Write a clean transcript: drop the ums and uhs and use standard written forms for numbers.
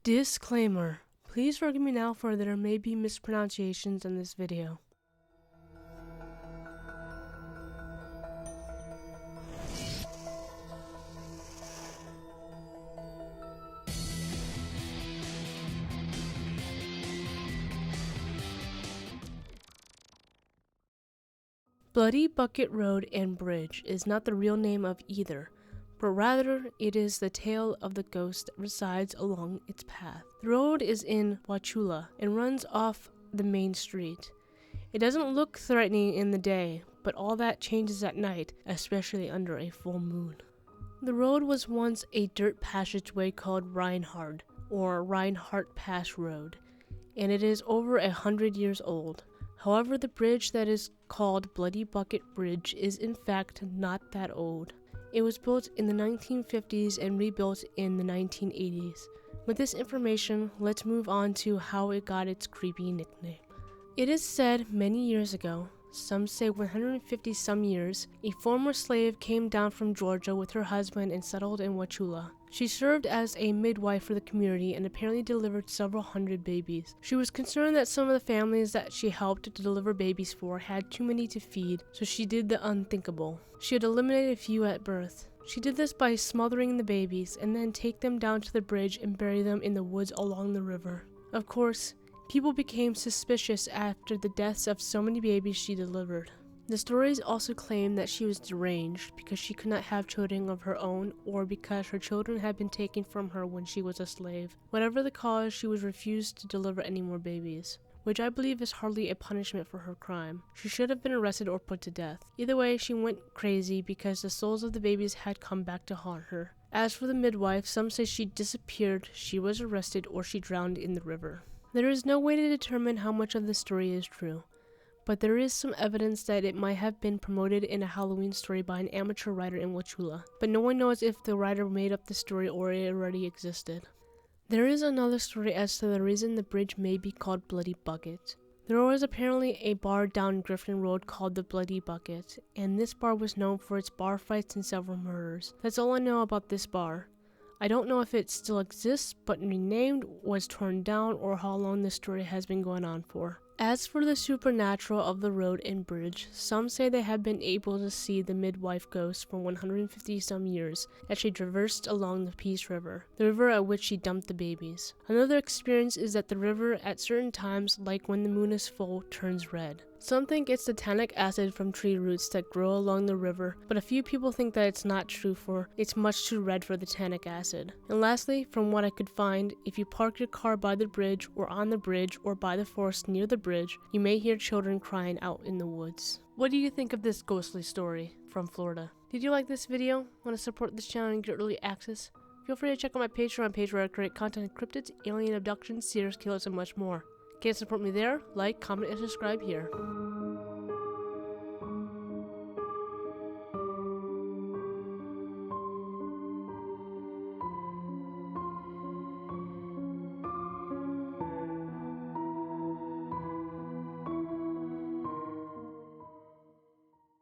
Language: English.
Disclaimer. Please forgive me now for there may be mispronunciations in this video. Bloody Bucket Road and Bridge is not the real name of either, but rather it is the tale of the ghost that resides along its path. The road is in Wauchula and runs off the main street. It doesn't look threatening in the day, but all that changes at night, especially under a full moon. The road was once a dirt passageway called Reinhard, or Reinhardt Pass Road, and it is over 100 years old. However, the bridge that is called Bloody Bucket Bridge is in fact not that old. It was built in the 1950s and rebuilt in the 1980s. With this information, let's move on to how it got its creepy nickname. It is said many years ago, some say 150 some years, a former slave came down from Georgia with her husband and settled in Wauchula. She served as a midwife for the community and apparently delivered several hundred babies. She was concerned that some of the families that she helped to deliver babies for had too many to feed, so she did the unthinkable. She had eliminated a few at birth. She did this by smothering the babies and then take them down to the bridge and bury them in the woods along the river. Of course, people became suspicious after the deaths of so many babies she delivered. The stories also claim that she was deranged because she could not have children of her own or because her children had been taken from her when she was a slave. Whatever the cause, she was refused to deliver any more babies, which I believe is hardly a punishment for her crime. She should have been arrested or put to death. Either way, she went crazy because the souls of the babies had come back to haunt her. As for the midwife, some say she disappeared, she was arrested, or she drowned in the river. There is no way to determine how much of the story is true, but there is some evidence that it might have been promoted in a Halloween story by an amateur writer in Wauchula, but no one knows if the writer made up the story or it already existed. There is another story as to the reason the bridge may be called Bloody Bucket. There was apparently a bar down Griffin Road called the Bloody Bucket, and this bar was known for its bar fights and several murders. That's all I know about this bar. I don't know if it still exists, but renamed, was torn down, or how long this story has been going on for. As for the supernatural of the road and bridge, some say they have been able to see the midwife ghost for 150 some years as she traversed along the Peace River, the river at which she dumped the babies. Another experience is that the river at certain times, like when the moon is full, turns red. Some think it's the tannic acid from tree roots that grow along the river, but a few people think that it's not true for it's much too red for the tannic acid. And lastly, from what I could find, if you park your car by the bridge or on the bridge or by the forest near the bridge, you may hear children crying out in the woods. What do you think of this ghostly story from Florida? Did you like this video? Want to support this channel and get early access? Feel free to check out my Patreon page where I create content on cryptids, alien abductions, serial killers, and much more. Can't support me there? Like, comment, and subscribe here.